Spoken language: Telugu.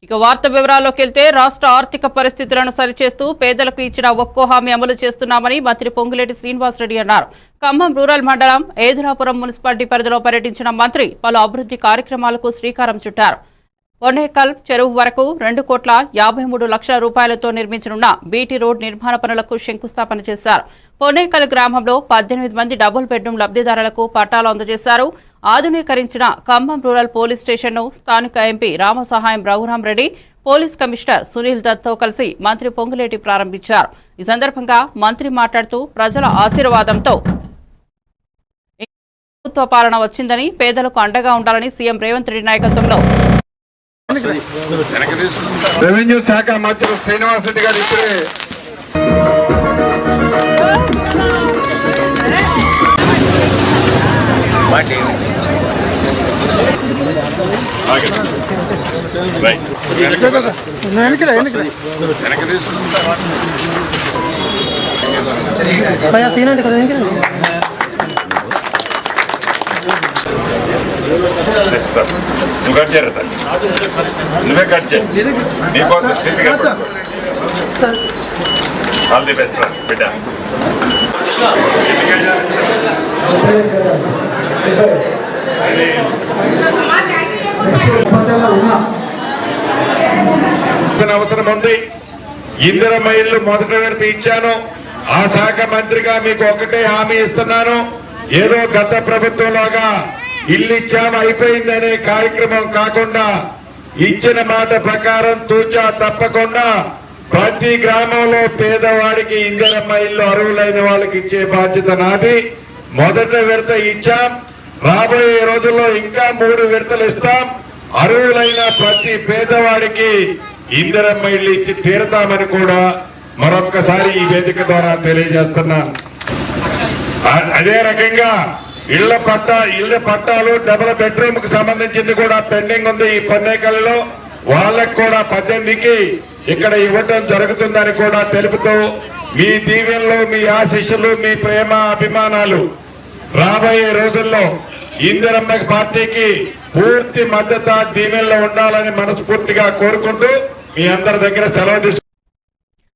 ఇక వార్త వివరాల్లోకి వెళ్తే రాష్ట్ర ఆర్థిక పరిస్థితులను సరిచేస్తూ పేదలకు ఇచ్చిన ఒక్కో హామీ అమలు చేస్తున్నామని మంత్రి పొంగులేటి శ్రీనివాసరెడ్డి అన్నారు. ఖమ్మం రూరల్ మండలం ఏదులాపురం మున్సిపాలిటీ పరిధిలో పర్యటించిన మంత్రి పలు అభివృద్ధి కార్యక్రమాలకు శ్రీకారం చుట్టారు. పొన్నేకల్ చెరువు వరకు 2,53,00,000 రూపాయలతో నిర్మించనున్న బీటీ రోడ్ నిర్మాణ పనులకు శంకుస్థాపన చేశారు. పొన్నేకల్ గ్రామంలో 18 మంది డబుల్ బెడ్రూమ్ లబ్ధిదారులకు పట్టాలు అందజేశారు. ఆధునీకరించిన ఖమ్మం రూరల్ పోలీస్ స్టేషన్ను స్థానిక MP Ramasahayam Raghurama Reddy, police commissioner Sunil దత్తో కలిసి మంత్రి పొంగులేటి ప్రారంభించారు. ఈ సందర్భంగా మంత్రి మాట్లాడుతూ ప్రజల ఆశీర్వాదంతో ప్రభుత్వ పాలన వచ్చిందని, పేదలకు అండగా ఉండాలని సీఎం రేవంత్ రెడ్డి నాయకత్వంలో రెవెన్యూ శాఖ మంత్రి శ్రీనివాసరెడ్డి గారు ఇప్పుడే నువ్వు కట్ చేయరు, నువ్వే కట్ చేయి, నీకోసం ఆల్ ది బెస్ట్ రా బిడ్డ. అవసరం ఉంది. ఇందిరమ్మ ఇల్లు మొదటి విడత ఇచ్చాను. ఆ శాఖ మంత్రిగా మీకు ఒకటే హామీ ఇస్తున్నాను. ఏదో గత ప్రభుత్వంలాగా ఇల్లు ఇచ్చాము అయిపోయిందనే కార్యక్రమం కాకుండా ఇచ్చిన మాట ప్రకారం తూచా తప్పకుండా ప్రతి గ్రామంలో పేదవాడికి ఇందిరమ్మ ఇల్లు అర్హులైన వాళ్ళకి ఇచ్చే బాధ్యత నాది. మొదటి విడత ఇచ్చాం. రాబోయే రోజుల్లో ఇంకా 3 విడతలు ఇస్తాం. అర్హులైన ప్రతి పేదవాడికి ఇందిరమ్మ ఇల్లు ఇచ్చి తీరతామని కూడా మరొక్కసారి ఈ వేదిక ద్వారా తెలియజేస్తున్నాను. అదే రకంగా ఇళ్ల పట్టాలు డబుల్ బెడ్రూమ్ కు సంబంధించింది కూడా పెండింగ్ ఉంది. ఈ పొన్నేకల్లో వాళ్ళకు కూడా 18కి ఇక్కడ ఇవ్వటం జరుగుతుందని కూడా తెలుపుతూ మీ దీవెనలు, మీ ఆశీస్సులు, మీ ప్రేమ అభిమానాలు రాబోయే రోజుల్లో ఇందిరమ్మ పార్టీకి పూర్తి మద్దతు దీవెనలో ఉండాలని మనస్ఫూర్తిగా కోరుకుంటూ మీ అందరి దగ్గర సెలవు